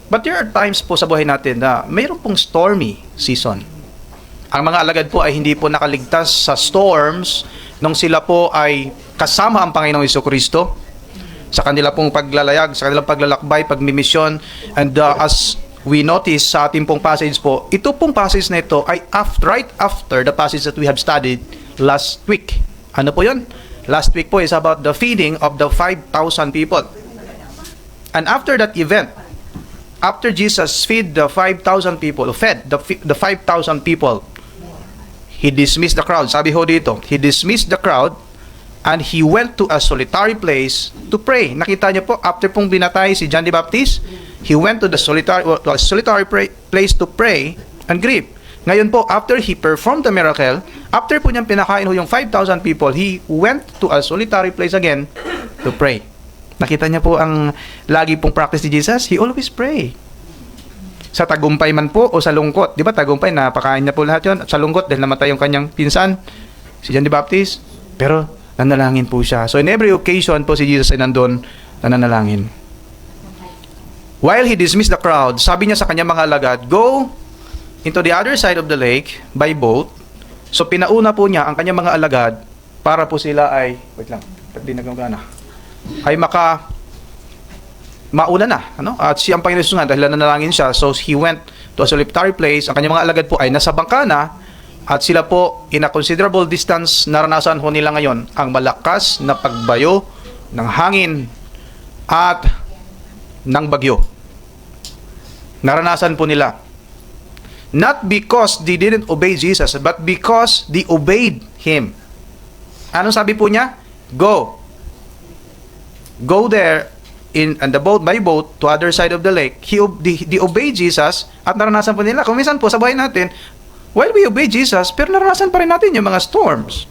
But there are times po sa buhay natin na mayroon pong stormy season. Ang mga alagad po ay hindi po nakaligtas sa storms nung sila po ay kasama ang Panginoong Jesucristo sa kanila pong paglalayag, sa kanilang paglalakbay, pagmimisyon. And as we notice sa ating pong passage po, ito pong passage na ito ay right after the passage that we have studied last week. Ano po yun? Last week po is about the feeding of the 5,000 people. And after that event, after Jesus fed the 5,000 people, fed the 5,000 people, He dismissed the crowd. Sabi ho dito, He dismissed the crowd and He went to a solitary place to pray. Nakita niyo po, after pong binatay si John the Baptist, He went to the solitary place to pray and grieve. Ngayon po, after He performed the miracle, after po niyang pinakain ho yung 5,000 people, He went to a solitary place again to pray. Nakita niya po ang lagi pong practice ni Jesus, He always pray. Sa tagumpay man po o sa lungkot. Di ba tagumpay, napakain niya po lahat yun. Sa lungkot, dahil namatay yung kanyang pinsan, si John the Baptist. Pero, nanalangin po siya. So, in every occasion po si Jesus ay nandun, nananalangin. While He dismissed the crowd, sabi niya sa kanyang mga alagad, go into the other side of the lake by boat. So, pinauna po niya ang kanyang mga alagad para po sila ay, wait lang, di nagmagana, ay mauna na, ano? At si ang Panginoon Jesus nga, dahil nanalangin siya, so He went to a solitary place. Ang kanyang mga alagad po ay nasa bangka na, at sila po, in a considerable distance, naranasan ho nila ngayon ang malakas na pagbayo ng hangin at ng bagyo. Naranasan po nila. Not because they didn't obey Jesus, but because they obeyed Him. Anong sabi po niya? Go there in the boat, by boat to other side of the lake. They obey Jesus at naranasan po nila. Kung minsan po sa buhay natin, while we obey Jesus, pero naranasan pa rin natin yung mga storms.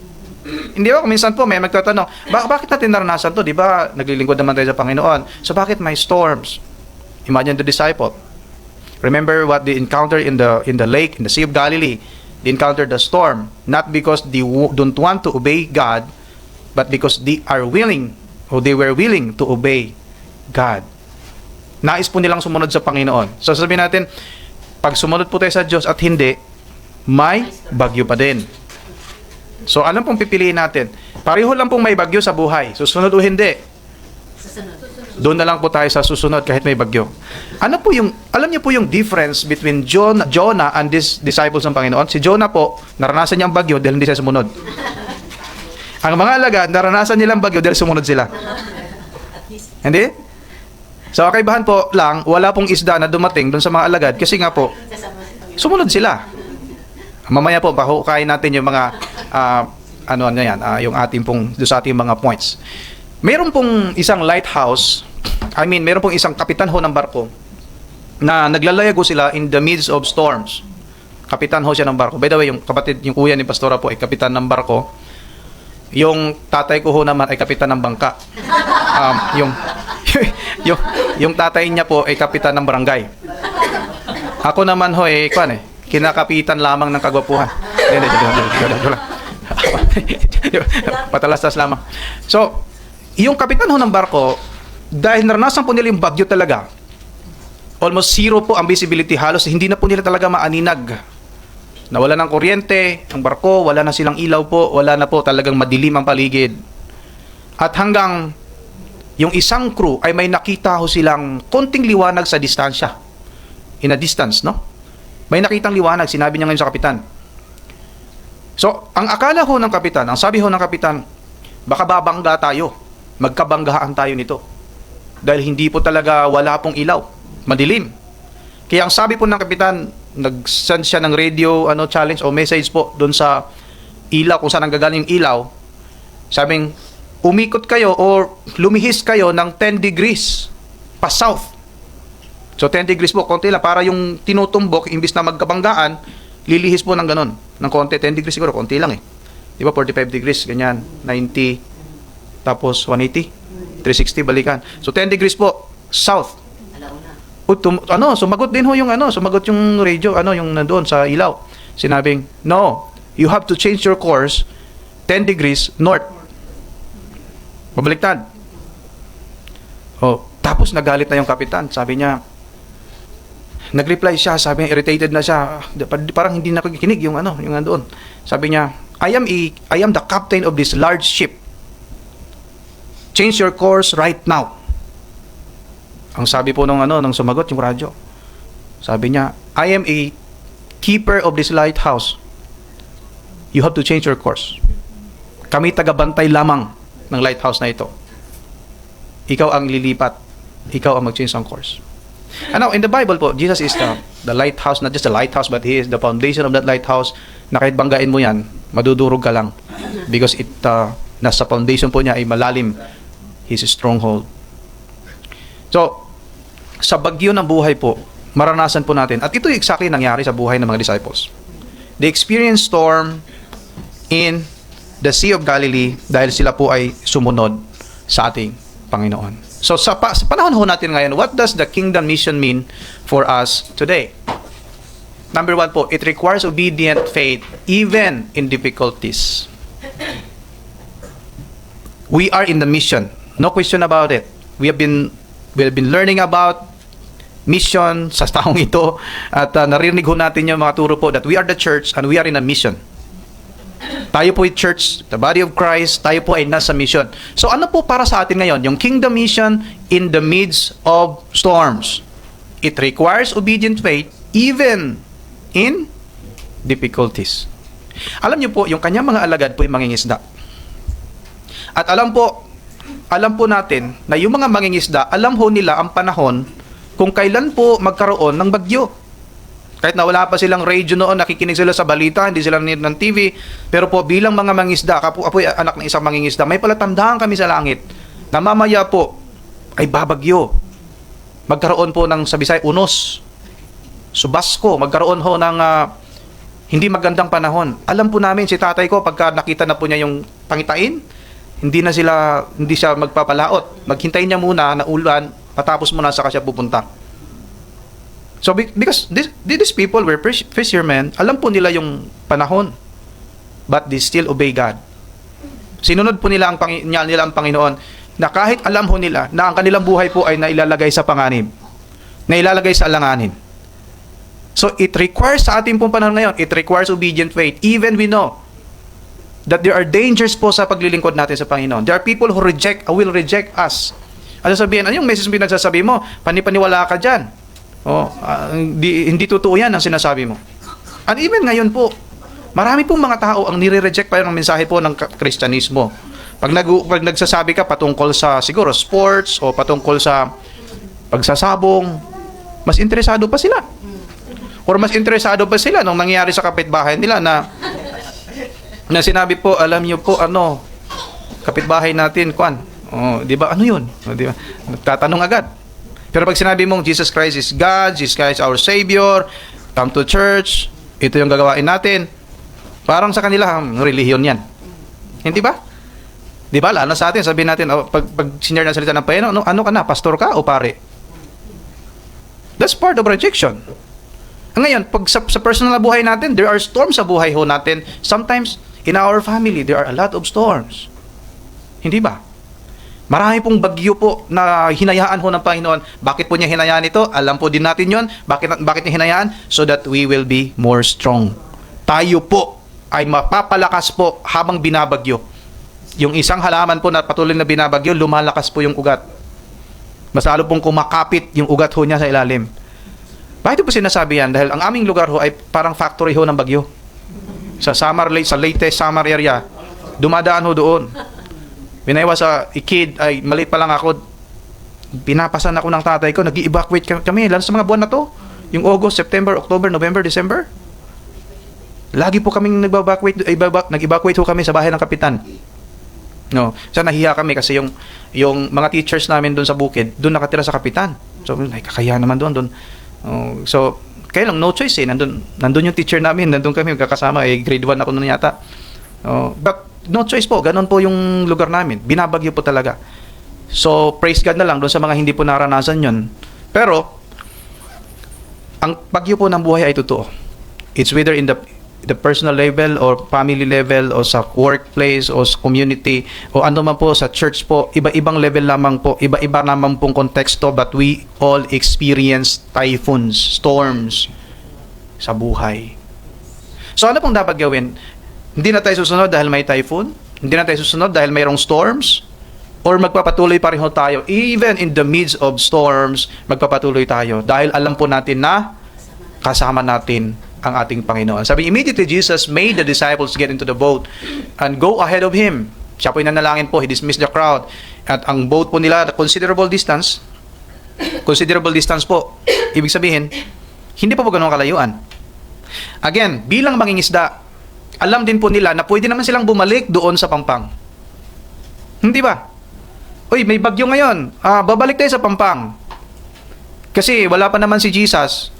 Hindi ba? Kung minsan po may magtatanong, bakit natin naranasan to? Di ba naglilingkod naman tayo sa Panginoon? So bakit may storms? Imagine the disciple. Remember what they encountered in the lake, in the Sea of Galilee. They encountered the storm, not because they don't want to obey God, but because they are willing, or they were willing to obey God. Nais po nilang sumunod sa Panginoon. So sabihin natin, pag sumunod po tayo sa Diyos at hindi, may bagyo pa din. So anong pong pipiliin natin? Pareho lang pong may bagyo sa buhay. Susunod o hindi? Doon na lang po tayo sa susunod kahit may bagyo. Ano po yung, alam niyo po yung difference between Jonah and these disciples ng Panginoon? Si Jonah po, naranasan niya ang bagyo dahil hindi siya sumunod. Ang mga alagad, naranasan nilang bagyo dahil sumunod sila. Hindi? So, kaibahan po lang, wala pong isda na dumating doon sa mga alagad kasi nga po, sumunod sila. Mamaya po, pahukayin natin yung mga, yung ating pong, doon sa ating mga points. Meron pong isang lighthouse, meron pong isang kapitan ho ng barko na naglalayago sila in the midst of storms. Kapitan ho siya ng barko. By the way, yung kapatid, yung kuya ni Pastora po ay kapitan ng barko. Yung tatay ko ho naman ay kapitan ng bangka. Yung tatay niya po ay kapitan ng barangay. Ako naman ho kinakapitan lamang ng kagwapuhan. Patalastas lamang. So, yung kapitan ho ng barko, dahil naranasan po nila yung bagyo talaga, almost zero po ang visibility, halos hindi na po nila talaga maaninag. Nawala ng kuryente, ang barko, wala na silang ilaw po, wala na po talagang madilim ang paligid. At hanggang yung isang crew ay may nakita ho silang konting liwanag sa distansya. In a distance, no? May nakitang liwanag, sinabi niya ngayon sa kapitan. So, ang akala ho ng kapitan, ang sabi ho ng kapitan, baka babangga tayo, magkabanggahan tayo nito. Dahil hindi po talaga wala pong ilaw, madilim. Kaya ang sabi po ng kapitan, nag-send siya ng radio challenge o message po doon sa ilaw, kung saan nanggagaling yung ilaw. Sabing, umikot kayo or lumihis kayo ng 10 degrees pa south. So 10 degrees po, konti lang, para yung tinutumbok, imbis na magkabanggaan, lilihis po ng ganun, ng konti. 10 degrees siguro, konti lang Di ba, 45 degrees, ganyan, 90, tapos 180, 360, balikan. So 10 degrees po, south. Sumagot din ho yung sumagot yung radio, yung nandoon sa ilaw. Sinabing, no, you have to change your course 10 degrees north. Pabaliktad. Tapos nagalit na yung kapitan. Sabi niya, Nag-reply siya, sabi niya, irritated na siya. Parang hindi nakikinig yung nandoon. Sabi niya, I am the captain of this large ship. Change your course right now. Ang sabi po nung sumagot yung radyo. Sabi niya, I am a keeper of this lighthouse. You have to change your course. Kami tagabantay lamang ng lighthouse na ito. Ikaw ang lilipat. Ikaw ang mag-change ng course. And now, in the Bible po, Jesus is the lighthouse, not just the lighthouse, but He is the foundation of that lighthouse, na kahit banggain mo yan, madudurog ka lang. Because nasa foundation po niya ay malalim. His stronghold. So, sa bagyo ng buhay po, maranasan po natin, at ito exactly nangyari sa buhay ng mga disciples. They experienced storm in the Sea of Galilee dahil sila po ay sumunod sa ating Panginoon. So sa panahon ho natin ngayon, what does the kingdom mission mean for us today? Number 1 po, it requires obedient faith even in difficulties. We are in the mission. No question about it. We have been learning about mission sa taong ito at narinig ho natin yung mga turo po that we are the church and we are in a mission. Tayo po ay church, the body of Christ, tayo po ay nasa mission. So ano po para sa atin ngayon? Yung kingdom mission in the midst of storms. It requires obedient faith even in difficulties. Alam niyo po, yung kanyang mga alagad po ay mangingisda. At alam po natin na yung mga mangingisda, alam ho nila ang panahon kung kailan po magkaroon ng bagyo. Kahit na wala pa silang radio noon, nakikinig sila sa balita, hindi sila nanonood ng TV, pero po bilang mga mangingisda, apoy anak ng isang mangingisda, may palatandaan kami sa langit na mamaya po ay babagyo. Magkaroon po ng, sa Bisaya, unos, subasko, magkaroon ho ng hindi magandang panahon. Alam po namin, si tatay ko, pagka nakita na po niya yung pangitain, hindi siya magpapalaot. Maghintayin niya muna na ulan, patapos muna saka siya pupunta. So because these people were fishermen, alam po nila yung panahon, but they still obey God. Sinunod po nila ang Panginoon, na kahit alam ho nila na ang kanilang buhay po ay nailalagay sa panganib, nailalagay sa alanganin. So it requires sa ating pong panahon ngayon, it requires obedient faith. Even we know that there are dangers po sa paglilingkod natin sa Panginoon. There are people who will reject us. Ano sabihin? Ano yung message pinagsasabi mo? Panipaniwala ka dyan. Hindi totoo yan ang sinasabi mo. And even ngayon po, marami pong mga tao ang nire-reject pa yung mensahe po ng Kristyanismo. Pag nagsasabi ka patungkol sa siguro sports o patungkol sa pagsasabong, mas interesado pa sila. Or mas interesado pa sila nung nangyari sa kapitbahay nila na sinabi po, alam niyo po kapitbahay natin, di ba? Ano yun? Di ba? Nagtatanong agad. Pero pag sinabi mong Jesus Christ is God, Jesus Christ is our Savior, come to church, ito yung gagawain natin, parang sa kanila, relihiyon yan. Hindi ba? Di ba? Lalo sa atin, sabihin natin, pag sinare na salita ng Panginoon, ano ka na? Pastor ka o pare? That's part of rejection. Ngayon, pag sa personal na buhay natin, there are storms sa buhay ho natin. Sometimes, in our family, there are a lot of storms. Hindi ba? Marami pong bagyo po na hinayaan ho ng Panginoon. Bakit po niya hinayaan ito? Alam po din natin yon. Bakit niya hinayaan? So that we will be more strong. Tayo po ay mapapalakas po habang binabagyo. Yung isang halaman po na patuloy na binabagyo, lumalakas po yung ugat. Mas lalo pong kumakapit yung ugat ho niya sa ilalim. Bakit po sinasabi yan? Dahil ang aming lugar ho ay parang factory ho ng bagyo. Sa Leyte, Samar area, dumadaan ho doon. When I was a kid, ay maliit pa lang ako, pinapasan ako ng tatay ko, nag-evacuate kami, lalo sa mga buwan na to, yung August, September, October, November, December. Lagi po kaming nag-evacuate ho kami sa bahay ng kapitan. No, so nahiya kami kasi yung mga teachers namin doon sa bukid, doon nakatira sa kapitan. So, ay kakaya naman doon. So, kaya lang, no choice nandun yung teacher namin, nandun kami, magkakasama, grade 1 ako noon yata. But, no choice po, ganun po yung lugar namin. Binabagyo po talaga. So, praise God na lang doon sa mga hindi po naranasan yun. Pero, ang bagyo po ng buhay ay totoo. It's whether in the personal level or family level o sa workplace o sa community o ano man po sa church po, iba-ibang level lamang po, iba-iba naman pong konteksto, but we all experience typhoons, storms sa buhay. So ano pong dapat gawin? Hindi na tayo susunod dahil may typhoon? Hindi na tayo susunod dahil mayroong storms? Or magpapatuloy pa rin ho tayo? Even in the midst of storms, magpapatuloy tayo dahil alam po natin na kasama natin ang ating Panginoon. Sabi, immediately Jesus made the disciples get into the boat and go ahead of Him. Siya po nanalangin po, He dismissed the crowd. At ang boat po nila, considerable distance po. Ibig sabihin, hindi pa po ganun kalayuan. Again, bilang mangingisda, alam din po nila na pwede naman silang bumalik doon sa Pampang. Hindi ba? Uy, may bagyo ngayon. Babalik tayo sa Pampang. Kasi wala pa naman si Jesus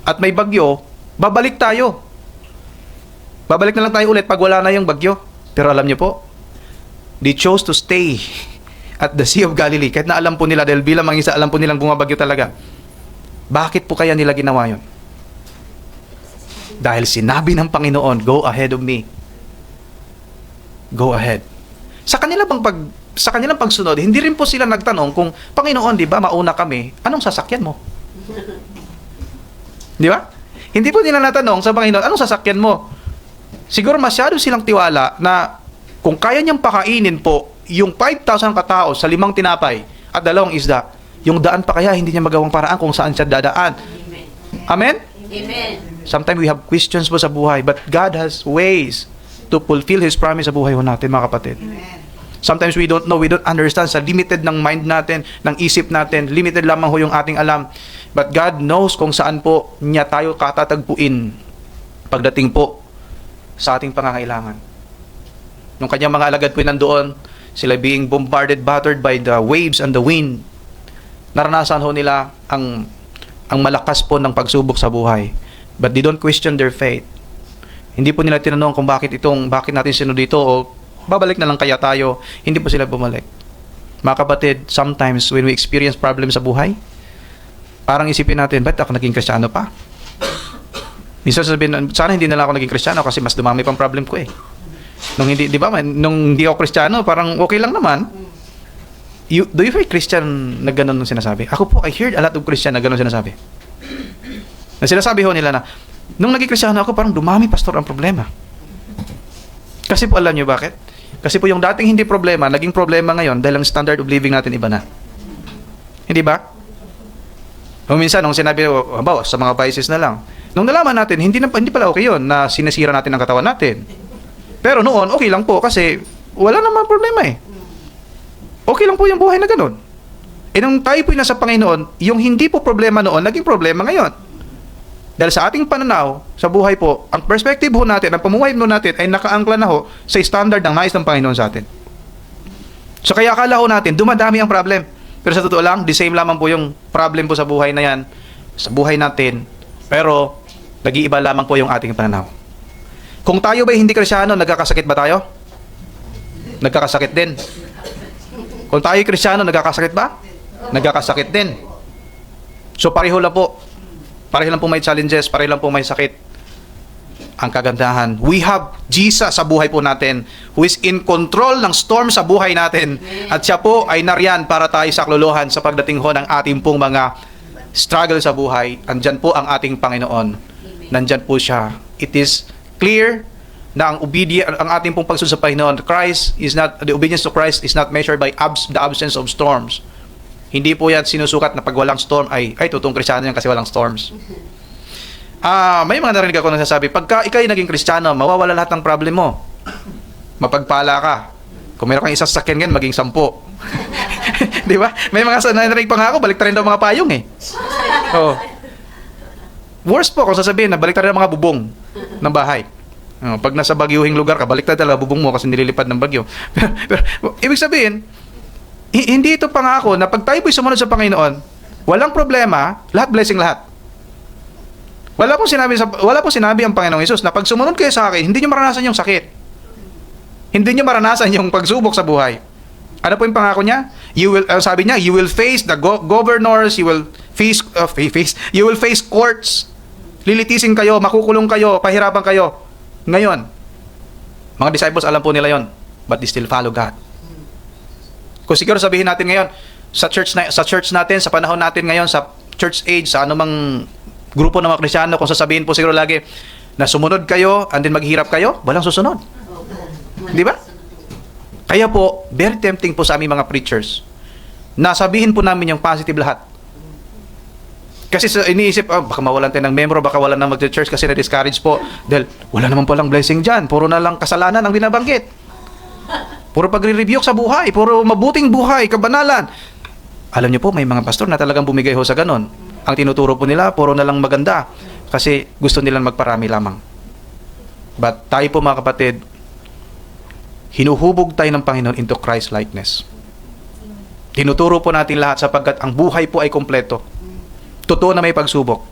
at may bagyo, babalik tayo. Babalik na lang tayo ulit pag wala na yung bagyo. Pero alam niyo po, they chose to stay at the Sea of Galilee. Kahit na alam po nila, dahil bilang mga isa, alam po nilang bumabagyo talaga. Bakit po kaya nila ginawa yun? Dahil sinabi ng Panginoon, go ahead of me. Go ahead. Sa kanilang pagsunod, hindi rin po sila nagtanong kung, Panginoon, di ba, mauna kami, anong sasakyan mo? Di ba? Hindi po nila natanong sa Panginoon, anong sasakyan mo? Siguro masyado silang tiwala na kung kaya niyang pakainin po yung 5,000 katao sa 5 tinapay at 2 isda, yung daan pa kaya hindi niya magawang paraan kung saan siya dadaan. Amen? Amen. Sometimes we have questions po sa buhay, but God has ways to fulfill His promise sa buhay ho natin, mga kapatid. Sometimes we don't know, we don't understand, sa limited ng mind natin, ng isip natin, limited lamang ho yung ating alam. But God knows kung saan po niya tayo katatagpuin pagdating po sa ating pangangailangan. Nung kanyang mga alagad po nandoon, sila being bombarded, battered by the waves and the wind, naranasan ho nila ang malakas po ng pagsubok sa buhay. But they don't question their faith. Hindi po nila tinanong kung bakit natin sinunod dito o babalik na lang kaya tayo. Hindi po sila bumalik. Mga kapatid, sometimes when we experience problems sa buhay, parang isipin natin, ba't ako naging Kristiyano pa? Minsan sabihin, sana hindi na lang ako naging Kristiyano kasi mas dumami pang problem ko eh. Nung hindi, di ba, nung hindi ako Kristiyano, parang okay lang naman. Do you hear Christian na gano'n nung sinasabi? Ako po, I heard a lot of Christian na gano'n sinasabi. Na sinasabi ho nila na, nung naging Kristiyano ako, parang dumami, pastor, ang problema. Kasi po, alam niyo bakit? Kasi po yung dating hindi problema, naging problema ngayon dahil ang standard of living natin iba na. Hindi ba? O minsan, nung sinabi, habaw, sa mga vices na lang. Nung nalaman natin, hindi pala okay yun na sinisira natin ang katawan natin. Pero noon, okay lang po kasi wala naman problema eh. Okay lang po yung buhay na ganun. E nung tayo po nasa Panginoon, yung hindi po problema noon, naging problema ngayon. Dahil sa ating pananaw, sa buhay po, ang perspective ho natin, ang pamuhay mo natin ay nakaangkla na ho sa standard ng nais ng Panginoon sa atin. So kaya akala ho natin, dumadami ang problem. Pero sa totoo lang, the same lamang po yung problem po sa buhay na yan, sa buhay natin, pero nag-iiba lamang po yung ating pananaw. Kung tayo ba hindi Kristiyano, nagkakasakit ba tayo? Nagkakasakit din. Kung tayo Kristiyano, nagkakasakit ba? Nagkakasakit din. So pareho lang po. Pareho lang po may challenges, pareho lang po may sakit. Ang kagandahan, we have Jesus sa buhay po natin who is in control ng storm sa buhay natin. At siya po ay nariyan para tayo saklolohan sa pagdating ho ng ating pong mga struggle sa buhay. Andyan po ang ating Panginoon. Nandyan po siya. It is clear na ang ating pong pagsunod sa Panginoon, the obedience to Christ is not measured by the absence of storms. Hindi po yan sinusukat na pag walang storm ay totoong Kristiyano yan kasi walang storms. May mga narinig ako nagsasabi, pagka ikay naging Kristiyano, mawawala lahat ng problem mo. Mapagpala ka. Kung meron kang isang sasakyan ngayon, maging 10. Di ba? May mga narinig pa nga ako, balik rin daw mga payong eh. Oh. Worst po kung sasabihin na balik rin ang mga bubong ng bahay. Pag nasa bagyuhing lugar ka, balik talaga bubong mo kasi nililipad ng bagyo. pero, ibig sabihin, hindi ito pangako na pag tayo po'y sumunod sa Panginoon, walang problema, lahat blessing lahat. Wala pong sinabi ang Panginoong Hesus na pag sumunod kayo sa akin, hindi nyo maranasan yung sakit. Hindi nyo maranasan yung pagsubok sa buhay. Ano po yung pangako niya? Sabi niya, you will face the governors, you will face courts, lilitisin kayo, makukulong kayo, pahirapan kayo. Ngayon, mga disciples, alam po nila yon, but they still follow God. Kung siguro sabihin natin ngayon, sa church natin, sa panahon natin ngayon, sa church age, sa anumang grupo ng mga Kristiyano, kung sasabihin po siguro lagi, na sumunod kayo, and then maghirap kayo, walang susunod. Di ba? Kaya po, very tempting po sa aming mga preachers, na sabihin po namin yung positive lahat. Kasi iniisip, baka mawalan tayo ng membro, baka wala na mag-church kasi na-discourage po. Dahil wala naman palang blessing dyan. Puro na lang kasalanan ang binabanggit. Puro pagre-rebuke sa buhay. Puro mabuting buhay, kabanalan. Alam niyo po, may mga pastor na talagang bumigay ho sa ganon. Ang tinuturo po nila, puro na lang maganda. Kasi gusto nilang magparami lamang. But tayo po mga kapatid, hinuhubog tayo ng Panginoon into Christ-likeness. Tinuturo po natin lahat sapagkat ang buhay po ay kompleto. Totoo na may pagsubok.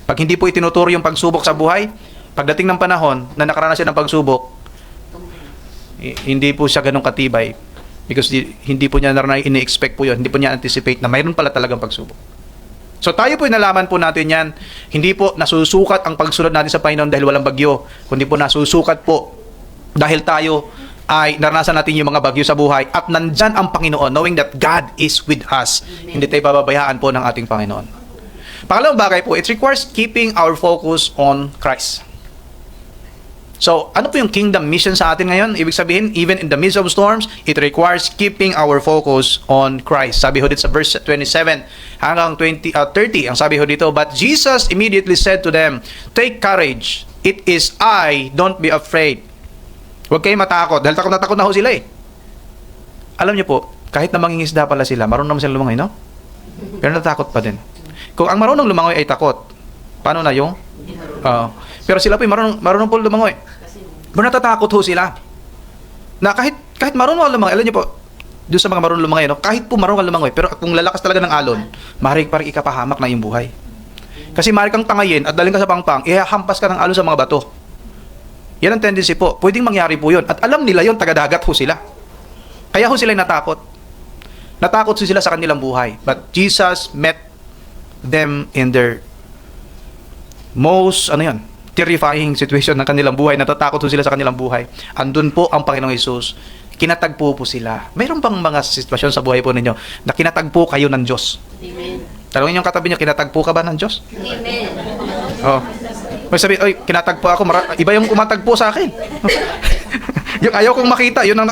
Pag hindi po itinuturo yung pagsubok sa buhay, pagdating ng panahon na nakaranas siya ng pagsubok, hindi po siya ganun katibay. Because hindi po niya ini-expect po yun. Hindi po niya anticipate na mayroon pala talagang pagsubok. So tayo po inalaman po natin yan. Hindi po nasusukat ang pagsunod natin sa Panginoon dahil walang bagyo. Kundi po nasusukat po dahil tayo ay naranasan natin yung mga bagyo sa buhay. At nandyan ang Panginoon, knowing that God is with us. Amen. Hindi tayo pababayaan po ng ating Panginoon. Pangalawang bagay po, it requires keeping our focus on Christ. So, ano po yung kingdom mission sa atin ngayon? Ibig sabihin, even in the midst of storms, it requires keeping our focus on Christ. Sabi ho dito sa verse 27 hanggang 30, ang sabi ho dito, but Jesus immediately said to them, take courage, it is I, don't be afraid. Huwag kayong matakot, dahil takot na ho sila eh. Alam niyo po, kahit na mangingisda pala sila, marunong naman sila lumangoy, no? Pero natakot pa din. Kung ang marunong lumangoy ay takot, paano na yung? Pero sila po marunong po lumangoy. Pero natatakot ho sila. Na kahit marunong lumangoy, alam niyo po, doon sa mga marunong lumangoy, no? Kahit po marunong lumangoy, pero kung lalakas talaga ng alon, maaaring parang ikapahamak na yung buhay. Kasi maaaring kang tangayin at daling ka sa pangpang, ihahampas ka ng alon sa mga bato. Yan ang tendency po. Pwedeng mangyari po yun. At alam nila yun, taga-dagat ho sila. Kaya ho sila natakot. Natakot ho sila sa kanilang buhay. But Jesus met them in their most terrifying situation ng kanilang buhay. Natatakot po sila sa kanilang buhay. Andun po ang Panginoong Hesus. Kinatagpo po sila. Mayroon bang mga sitwasyon sa buhay po ninyo na kinatagpo kayo ng Diyos? Amen. Talungin yung katabi niyo, kinatagpo ka ba ng Diyos? Amen. Oh. May sabi, oy, kinatagpo ako, iba yung kumatagpo sa akin. Yung ayaw kong makita, yun ang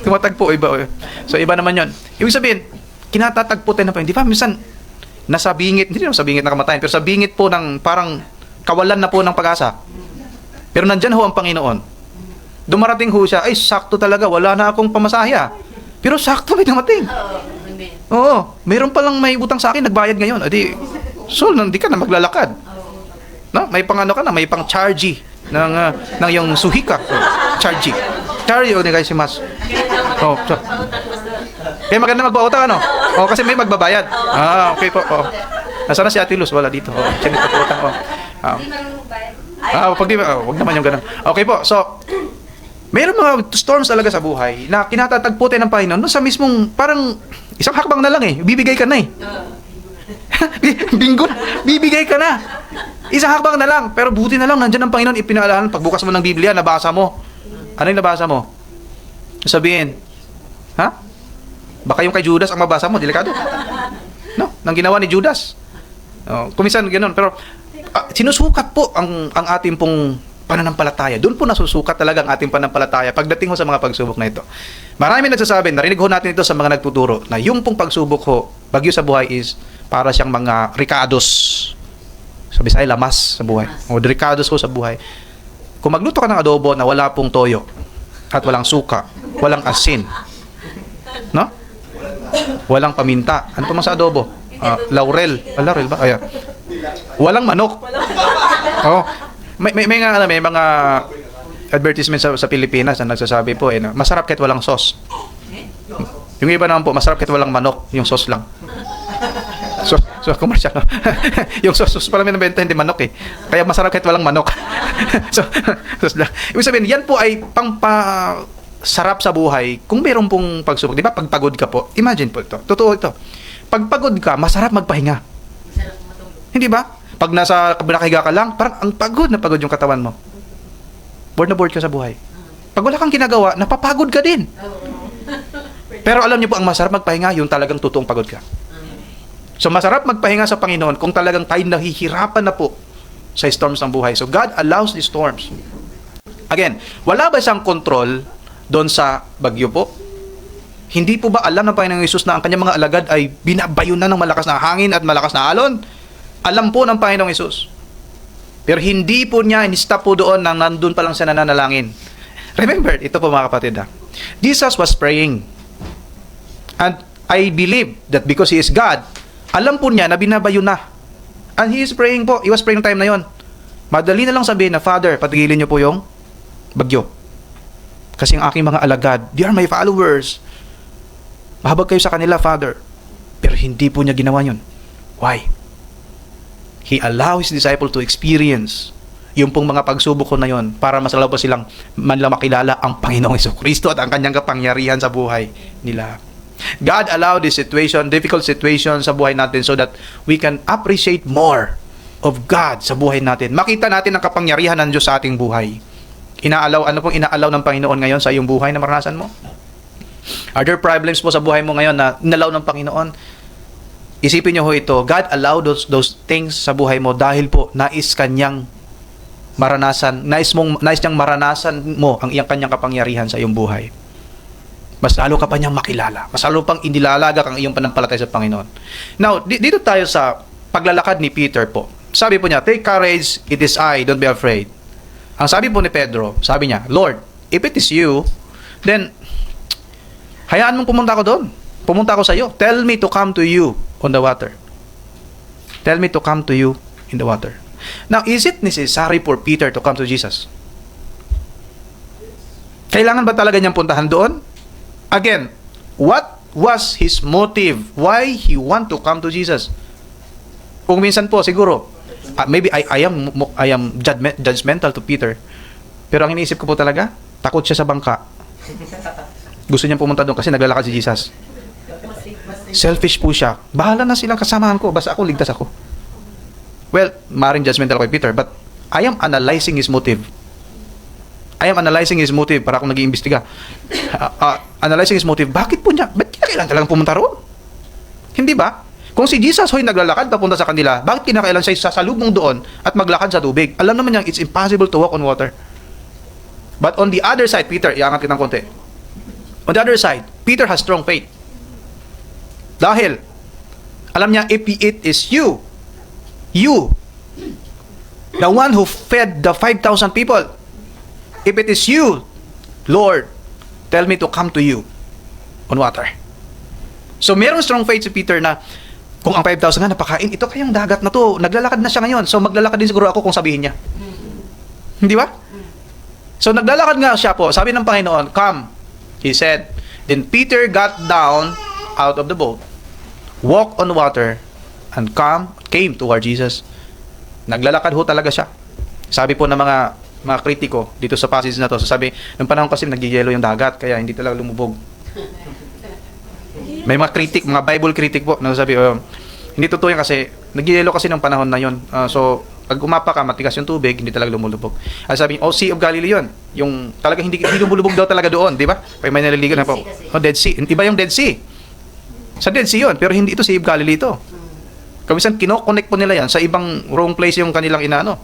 kumatagpo, iba. So iba naman yun. Ibig sabihin, kinatatagpo tayo ng Panginoon. Di ba, minsan, nasa bingit, hindi naman sa bingit na kamatayan, pero sa bingit po ng parang kawalan na po ng pag-asa. Pero nandyan ho ang Panginoon. Dumarating ho siya, ay sakto talaga, wala na akong pamasahya. Pero sakto may dumating. Oo, mayroon palang may utang sa akin, nagbayad ngayon. Adi, so, hindi ka na maglalakad. No? May pang ka na, may pang chargy ng yung suhika. Chargy. Chargy o guys si Mas. Oh, so. Kaya maganda magbautang kasi may magbabayad. Okay po. Nasaan na si Ate Luz? Wala dito. Siya nito po utang. Wag naman yung ganun. Okay po. So, mayroon mga storms talaga sa buhay na kinatatagpo tayo ng Panginoon no, sa mismong parang isang hakbang na lang eh. Bibigay ka na eh. Bingo, bibigay ka na. Isang hakbang na lang. Pero buti na lang, nandiyan ang Panginoon ipinaalahan. Pagbukas mo ng Biblia, nabasa mo. Ano yung nabasa mo? Sabihin, baka yung kay Judas ang mabasa mo, delikado. No? Nang ginawa ni Judas. Kuminsan ganoon. Pero sinusukat po ang ating pong pananampalataya. Doon po nasusukat talaga ang ating pananampalataya pagdating ho sa mga pagsubok na ito. Marami nagsasabi, narinig ho natin ito sa mga nagtuturo, na yung pong pagsubok ho, bagyo sa buhay is para siyang mga ricados. Sa Bisaya, lamas sa buhay. O ricados ho sa buhay. Kung magluto ka ng adobo na wala pong toyo at walang suka, walang asin, no? Walang paminta. Ano pa man sa adobo? Laurel. Laurel ba? Ayan. Walang manok. May mga advertisement sa Pilipinas na nagsasabi po masarap kahit walang sauce. Yung iba naman po, masarap kahit walang manok, yung sauce lang. So commercial. Yung sauce pala may nabenta, hindi manok eh. Kaya masarap kahit walang manok. sauce lang. Ibig sabihin, yan po ay sarap sa buhay kung mayroon pong pagsubok. Di ba? Pagpagod ka po, imagine po ito. Totoo ito. Pagpagod ka, masarap magpahinga. Hindi ba? Pag nasa nakahiga ka lang, parang ang pagod na pagod yung katawan mo. Bored na bored ka sa buhay. Pag wala kang ginagawa, napapagod ka din. Pero alam niyo po, ang masarap magpahinga, yung talagang totoong pagod ka. So masarap magpahinga sa Panginoon kung talagang tayo nahihirapan na po sa storms ng buhay. So God allows these storms. Again, wala ba siyang control doon sa bagyo po? Hindi po ba alam ng Panginoong Hesus na ang kanyang mga alagad ay binabayo na ng malakas na hangin at malakas na alon? Alam po ng Panginoong Hesus. Pero hindi po niya in-stop po doon nang nandun pa lang siya nananalangin. Remember, ito po mga kapatid Jesus was praying. And I believe that because He is God, alam po niya na binabayo na. And He is praying po. He was praying time na yon. Madali na lang sabihin na, Father, patigilin niyo po yung bagyo. Kasi ang aking mga alagad, they are my followers. Mahabag kayo sa kanila, Father. Pero hindi po niya ginawa yun. Why? He allows His disciples to experience yung pong mga pagsubok ko na yon para mas lalo pa silang manlang makilala ang Panginoong Jesucristo at ang kanyang kapangyarihan sa buhay nila. God allowed this situation, difficult situation sa buhay natin so that we can appreciate more of God sa buhay natin. Makita natin ang kapangyarihan ng Diyos sa ating buhay. Ano pong inaalaw ng Panginoon ngayon sa iyong buhay na maranasan mo? Are there problems po sa buhay mo ngayon na inalaw ng Panginoon? Isipin niyo ho ito, God allowed those things sa buhay mo dahil po nais niyang maranasan mo ang iyang kanyang kapangyarihan sa iyong buhay. Mas lalo ka pa niyang makilala. Mas lalo pang inilalaga ang iyong panampalataya sa Panginoon. Now, dito tayo sa paglalakad ni Peter po. Sabi po niya, take courage, it is I, don't be afraid. Ang sabi po ni Pedro, sabi niya, Lord, if it is you, then hayaan mong pumunta ako doon. Pumunta ako sa iyo. Tell me to come to you on the water. Tell me to come to you in the water. Now, is it necessary for Peter to come to Jesus? Kailangan ba talaga niyang puntahan doon? Again, what was his motive? Why he want to come to Jesus? Kung minsan po, siguro, maybe I am judgmental to Peter. Pero ang iniisip ko po talaga, takot siya sa bangka. Gusto niyang pumunta doon kasi naglalakad si Jesus. Selfish po siya. Bahala na silang kasamahan ko, basta ako, ligtas ako. Well, maring judgmental kay Peter, but I am analyzing his motive. I am analyzing his motive para akong nag-iimbestiga. Analyzing his motive. Bakit po niya? Ba't kinakailan talagang pumunta roon? Hindi ba? Kung si Jesus ho'y naglalakad papunta sa kanila, bakit kinakailan siya sasalubong doon at maglakad sa tubig? Alam naman niya, it's impossible to walk on water. But on the other side, Peter, iangat kitang konti. On the other side, Peter has strong faith. Dahil, alam niya, if it is you, the one who fed the 5,000 people, if it is you, Lord, tell me to come to you on water. So, merong strong faith si Peter na kung ang 5,000 nga napakain, ito kayang dagat na to, naglalakad na siya ngayon, so maglalakad din siguro ako kung sabihin niya. Hindi ba? So, naglalakad nga siya po, sabi ng Panginoon, come, He said. Then Peter got down out of the boat, walked on water, and came toward Jesus. Naglalakad ho talaga siya. Sabi po ng mga kritiko dito sa passage na to, so sabi, nung panahon kasi nagyayelo yung dagat, kaya hindi talaga lumubog. May mga critic, mga Bible critic po, nagsasabi, hindi totoo yan kasi, nagyayelo kasi ng panahon na yun. So, pag umapa ka, matigas yung tubig, hindi talaga lumulubog. At sabi, Sea of Galilee yun. Yung talaga hindi lumulubog daw talaga doon, di ba? Pag may naliligan na po. Dead Sea. Iba yung Dead Sea. Sa Dead Sea yun, pero hindi ito Sea of Galilee ito. Kaminsan, kinoconnect po nila yan sa ibang wrong place yung kanilang inaano.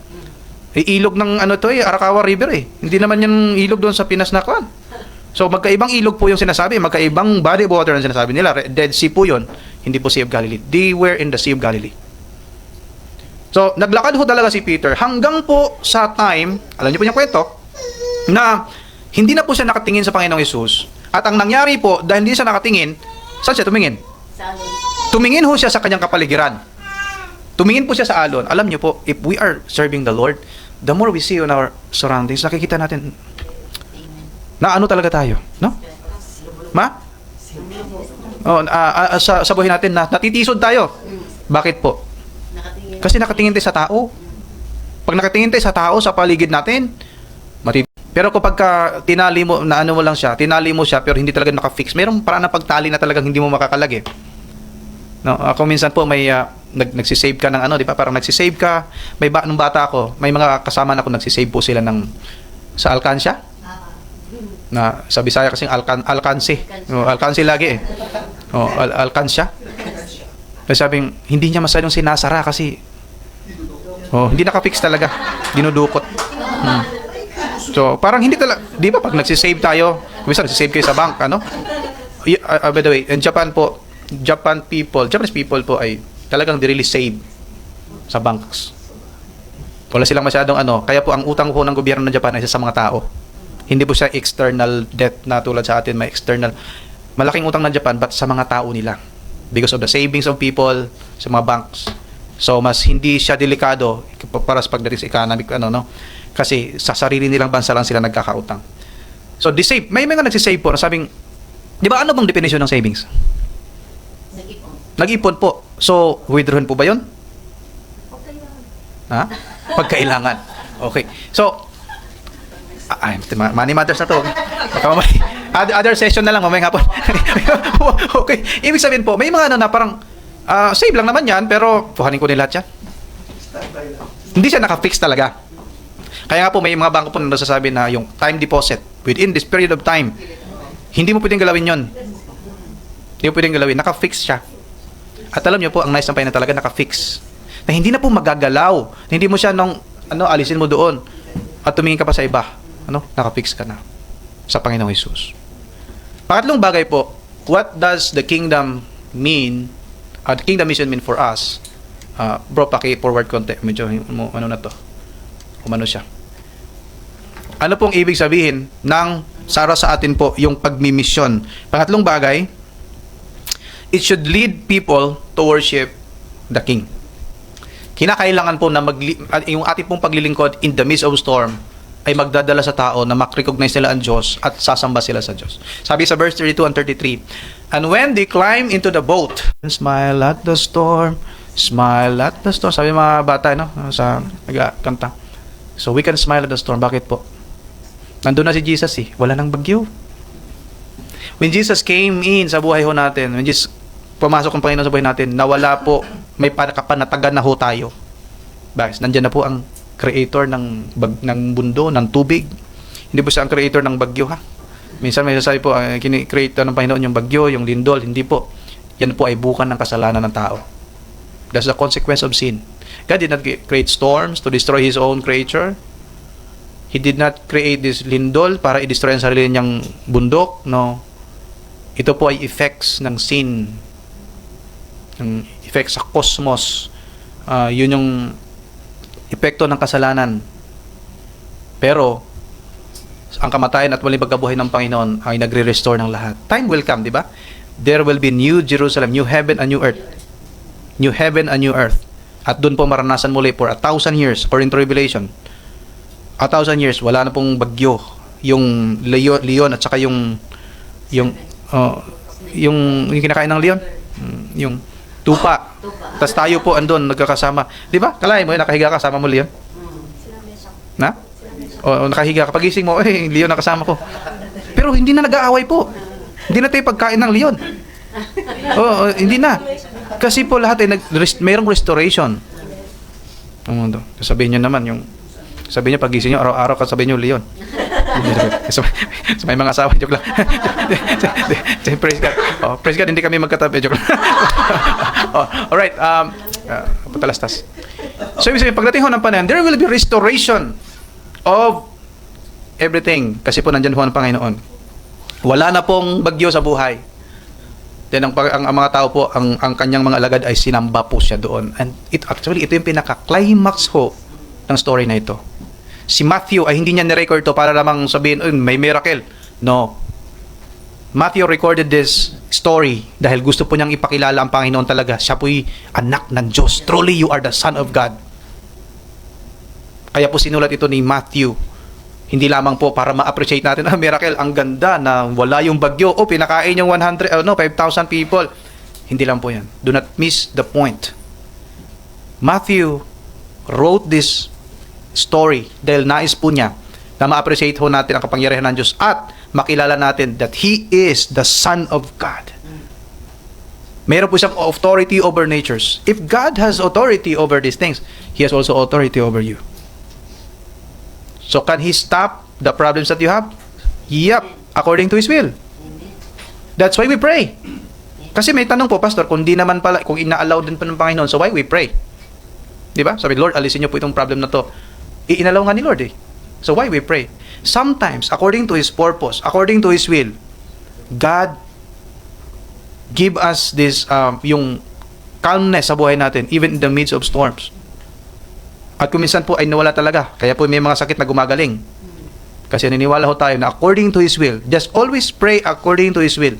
Ilog ng Arakawa River eh. Hindi naman yung ilog doon sa Pinas na kan. So, magkaibang ilog po yung sinasabi, magkaibang body of water ang sinasabi nila. Dead Sea po yun, hindi po Sea of Galilee. They were in the Sea of Galilee. So, naglakad ho talaga si Peter hanggang po sa time, alam niyo po yung kwento, na hindi na po siya nakatingin sa Panginoong Hesus. At ang nangyari po, dahil hindi siya nakatingin, saan siya tumingin? Tumingin ho siya sa kanyang kapaligiran. Tumingin po siya sa alon. Alam niyo po, if we are serving the Lord, the more we see on our surroundings, nakikita natin na ano talaga tayo, no? Sa buhay natin na natitisod tayo. Bakit po? Kasi nakatingin tayo sa tao. Pag nakatingin tayo sa tao, sa paligid natin, pero kapag tinali mo, na ano mo lang siya, tinali mo siya, pero hindi talaga naka-fix, mayroong paraan na pagtali na talagang hindi mo makakalag eh. No, ako minsan po may nagsisave ka ng di ba? Parang nagsisave ka, nung bata ako, may mga kasama na ako nagsisave po sila ng Sa alkansya? Na sa Bisaya kasing alkansi. Alkansi lagi eh. Alkansya. Kasi sabing, hindi niya masyadong sinasara kasi hindi nakafix talaga. Dinudukot. So, parang hindi talaga, di ba pag nagsisave tayo, minsan nagsisave kayo sa bank, ano? By the way, in Japan po, Japanese people po ay talagang they really save sa banks. Wala silang masyadong kaya po ang utang po ng gobyerno ng Japan ay sa mga tao. Hindi po siya external debt na tulad sa atin, may external. Malaking utang ng Japan, but sa mga tao nila. Because of the savings of people sa mga banks. So, mas hindi siya delikado para sa pagdating sa economic, kasi sa sarili nilang bansa lang sila nagkakautang. So, save. May mga nagsisave po na sabing, di ba ano bang definition ng savings? Nag-ipon. Nag-ipon po. So, withdrawin po ba yun? Ha? Pagkailangan. Okay. So, money matters na to. Other session na lang, mamaya hapon. Okay. Ibig sabihin po, may mga na parang, save lang naman yan, pero kuhanin ko din lahat yan. Hindi siya naka-fix talaga. Kaya nga po, may mga bangko po na nasasabi na yung time deposit, within this period of time, hindi mo pwedeng galawin yon. Hindi mo pwedeng galawin. Naka-fix siya. At alam niyo po, ang nice ng na talaga naka-fix. Na hindi na po magagalaw. Hindi mo siya alisin mo doon. At tumingin ka pa sa iba. Naka-fix ka na. Sa Panginoong Hesus. Pangatlong bagay po, what does the kingdom mean, the kingdom mission mean for us? Bro, paki-forward konti. Medyo, na to? Umano siya. Ano pong ibig sabihin ng sara sa atin po yung pagmimisyon? Pangatlong bagay, it should lead people to worship the King. Kinakailangan po na yung ating pong paglilingkod in the midst of storm ay magdadala sa tao na mak-recognize nila ang Diyos at sasamba sila sa Diyos. Sabi sa verse 32 and 33, and when they climb into the boat, smile at the storm, smile at the storm. Sabi mga bata, sa nagkanta. So we can smile at the storm. Bakit po? Nandun na si Jesus wala nang bagyo. When Jesus came in sa buhay ho natin, when Jesus pumasok ang Panginoon sa buhay natin, nawala po, may kapanatagan na ho tayo. Bakit? Nandiyan na po ang creator ng mundo, ng tubig. Hindi po siya ang creator ng bagyo, ha? Minsan may sasabi po, kini-create ng Panginoon yung bagyo, yung lindol. Hindi po. Yan po ay bukan ng kasalanan ng tao. That's the consequence of sin. God did not create storms to destroy His own creature. He did not create this lindol para i-destroy ang sarili niyang bundok. No. Ito po ay effects ng sin. Ang effects sa cosmos. Yun yung epekto ng kasalanan. Pero ang kamatayan at walang pagkabuhay ng Panginoon ay nagre-restore ng lahat. Time will come, di ba? There will be new Jerusalem, new heaven and new earth. New heaven and new earth. At doon po maranasan muli for 1,000 years or in tribulation. 1,000 years, wala na pong bagyo. Yung leon at saka yung kinakain ng leon. Yung tupa. Tapos tayo po andun, nagkakasama. Di ba? Kalahin mo, nakahiga ka, kasama mo leon. Na? O nakahiga ka, pagising mo, leon nakasama ko. Pero hindi na nag-aaway po. Hindi na tayo pagkain ng leon. Hindi na. Kasi po lahat ay mayroong restoration. Sabihin nyo naman, sabihin nyo pagising nyo, araw-araw sabihin nyo leon. Sa may mga asawa, joke lang. Praise God. Praise God, hindi kami magkatabi, joke lang. Alright, patalastas. So, ibig sabihin, pagdating ho ng panahon, there will be restoration of everything. Kasi po, nandyan ho ang Panginoon. Wala na pong bagyo sa buhay. Then, ang mga tao po, ang kanyang mga alagad ay sinamba po siya doon. And actually, ito yung pinaka-climax ho ng story na ito. Si Matthew ay hindi niya ni-record to para lamang sabihin, may miracle. No. Matthew recorded this story dahil gusto po niyang ipakilala ang Panginoon talaga. Siya po'y anak ng Diyos. Truly, you are the Son of God. Kaya po sinulat ito ni Matthew. Hindi lamang po para ma-appreciate natin, miracle, ang ganda na wala yung bagyo. Pinakain yung 5,000 people. Hindi lang po yan. Do not miss the point. Matthew wrote this story dahil nais po niya na ma-appreciate ho natin ang kapangyarihan ng Diyos at makilala natin that He is the Son of God. Meron po siyang authority over natures. If God has authority over these things, He has also authority over you. So can He stop the problems that you have? Yep, according to His will. Amen. That's why we pray. Kasi may tanong po, Pastor, kung di naman pala, kung ina-allow din pa ng Panginoon, so why we pray? Di ba? Sabi, Lord, alisin niyo po itong problem na to. Inalaw nga ni Lord eh. So why we pray? Sometimes, according to His purpose, according to His will, God give us this, yung calmness sa buhay natin, even in the midst of storms. At kung minsan po ay nawala talaga, kaya po may mga sakit na gumagaling. Kasi naniniwala ho tayo na according to His will, just always pray according to His will.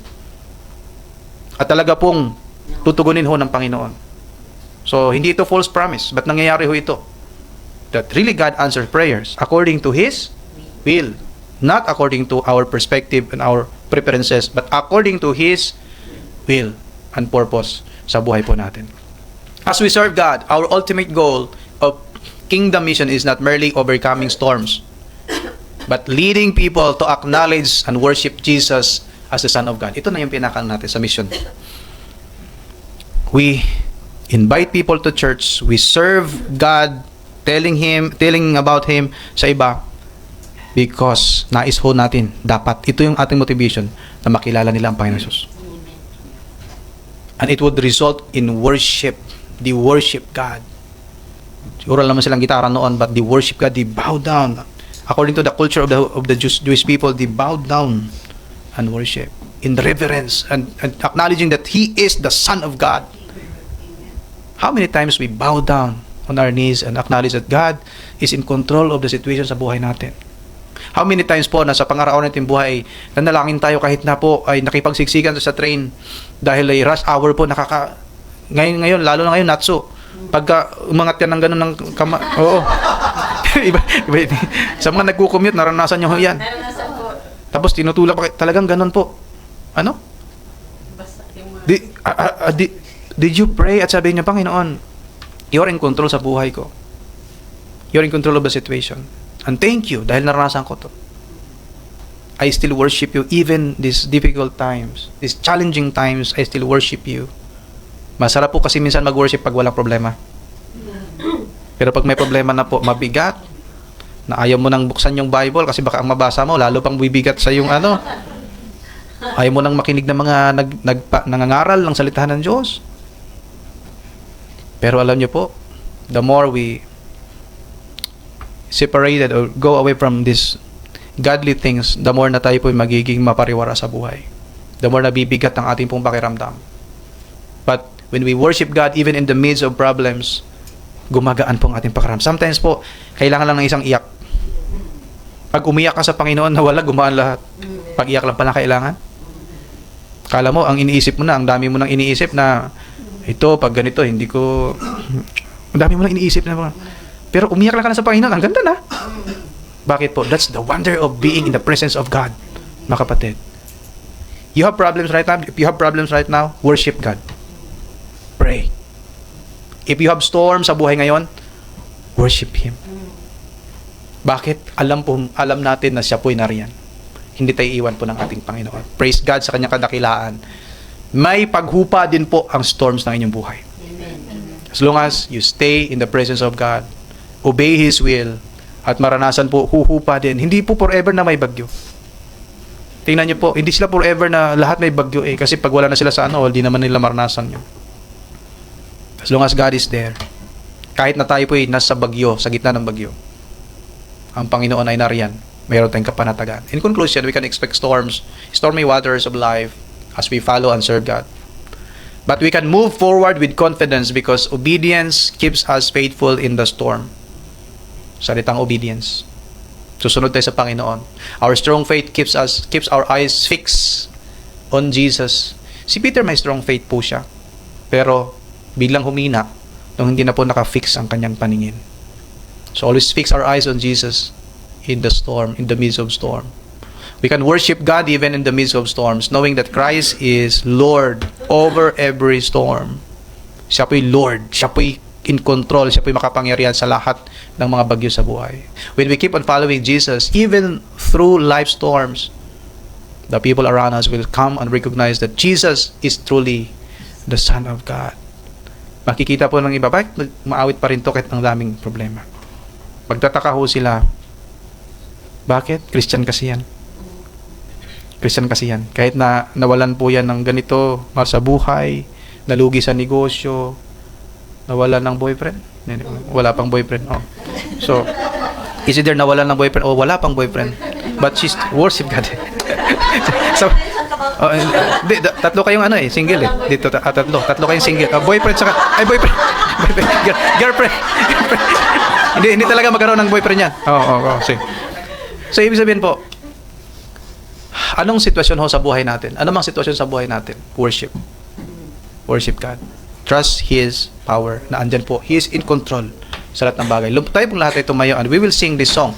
At talaga pong tutugunin ho ng Panginoon. So, hindi ito false promise, but nangyayari ho ito. That really God answers prayers according to His will. Not according to our perspective and our preferences, but according to His will and purpose sa buhay po natin. As we serve God, our ultimate goal of kingdom mission is not merely overcoming storms, but leading people to acknowledge and worship Jesus as the Son of God. Ito na yung pinakang natin sa mission. We invite people to church, we serve God, telling about Him sa iba, because nais ho natin, dapat, ito yung ating motivation, na makilala nila ang Panginoon Jesus. And it would result in worship. They worship God. Siguro naman silang gitara noon, but they worship God, they bow down. According to the culture of the Jewish people, they bow down and worship in reverence and acknowledging that He is the Son of God. How many times we bow down on our knees and acknowledge that God is in control of the situation sa buhay natin? How many times po na sa pangaraon natin buhay, nanalangin tayo kahit na po ay nakipagsiksikan sa train dahil ay rush hour po ngayon, lalo na ngayon, natso. Pagka umangat ka ng ganun ng oo. iba, sa mga nagko-commute, naranasan nyo yan. Naranasan po. Tapos tinutulak pa, talagang ganun po. Ano? Basta yung mga... Did you pray at sabihin niyo, Panginoon, you're in control sa buhay ko. You're in control of the situation. And thank you dahil naranasan ko to. I still worship you even these difficult times, these challenging times, I still worship you. Masarap po kasi minsan mag-worship pag walang problema. Pero pag may problema na po, mabigat, na ayaw mo nang buksan yung Bible kasi baka ang mabasa mo, lalo pang bibigat sa yung ano. Ayaw mo nang makinig ng mga nangangaral ng salita ng Diyos. Pero alam niyo po, the more we separated or go away from these godly things, the more na tayo po magiging mapariwara sa buhay. The more nabibigat ang ating pong pakiramdam. But when we worship God, even in the midst of problems, gumagaan po ang ating pakiramdam. Sometimes po, kailangan lang ng isang iyak. Pag umiyak ka sa Panginoon, nawala, gumaan lahat. Pag iyak lang pala kailangan. Kala mo, ang iniisip mo na, ang dami mo nang iniisip na, ito, pag ganito, hindi ko, ang dami mo nang iniisip na, pero umiyak lang ka na sa Panginoon, ang ganda na. Bakit po? That's the wonder of being in the presence of God, mga kapatid. You have problems right now? If you have problems right now, worship God. Pray. If you have storms sa buhay ngayon, worship Him. Bakit? Alam natin na siya po'y nariyan. Hindi tayo iwan po ng ating Panginoon. Praise God sa kanyang kadakilaan. May paghupa din po ang storms ng inyong buhay. As long as you stay in the presence of God, obey His will, at maranasan po, huhupa din. Hindi po forever na may bagyo. Tingnan niyo po, hindi sila forever na lahat may bagyo eh. Kasi pag wala na sila sa hindi naman nila maranasan yun. As long as God is there, kahit na tayo po ay nasa bagyo, sa gitna ng bagyo, ang Panginoon ay nariyan. Mayroon tayong kapanatagan. In conclusion, we can expect stormy waters of life as we follow and serve God. But we can move forward with confidence because obedience keeps us faithful in the storm. Salitang obedience. Susunod tayo sa Panginoon. Our strong faith keeps our eyes fixed on Jesus. Si Peter may strong faith po siya. Pero biglang humina nung hindi na po naka-fix ang kanyang paningin. So always fix our eyes on Jesus in the storm, in the midst of storm. We can worship God even in the midst of storms, knowing that Christ is Lord over every storm. Siya po'y Lord. Siya po'y in control. Siya po'y makapangyarihan sa lahat ng mga bagyo sa buhay. When we keep on following Jesus, even through life storms, the people around us will come and recognize that Jesus is truly the Son of God. Makikita po ng iba, bakit maawit pa rin to kahit ang daming problema? Magtataka ho sila, Bakit? Christian kasi yan. Christian kasi yan. Kahit na nawalan po yan ng ganito, mahal sa buhay, nalugi sa negosyo, nawalan ng boyfriend. Wala pang boyfriend. Oh. So, is either nawalan ng boyfriend o wala pang boyfriend. But she's worship God. So, tatlo kayong single eh. Dito, tatlo kayong single. Boyfriend saka, boyfriend. Girlfriend. hindi talaga magkaroon ng boyfriend yan. Oo. So, ibig sabihin po, anong sitwasyon ho sa buhay natin? Ano mang sitwasyon sa buhay natin? Worship. Worship God. Trust His power na andyan po. He is in control sa lahat ng bagay. Tayo pong lahat ay tumayo and we will sing this song.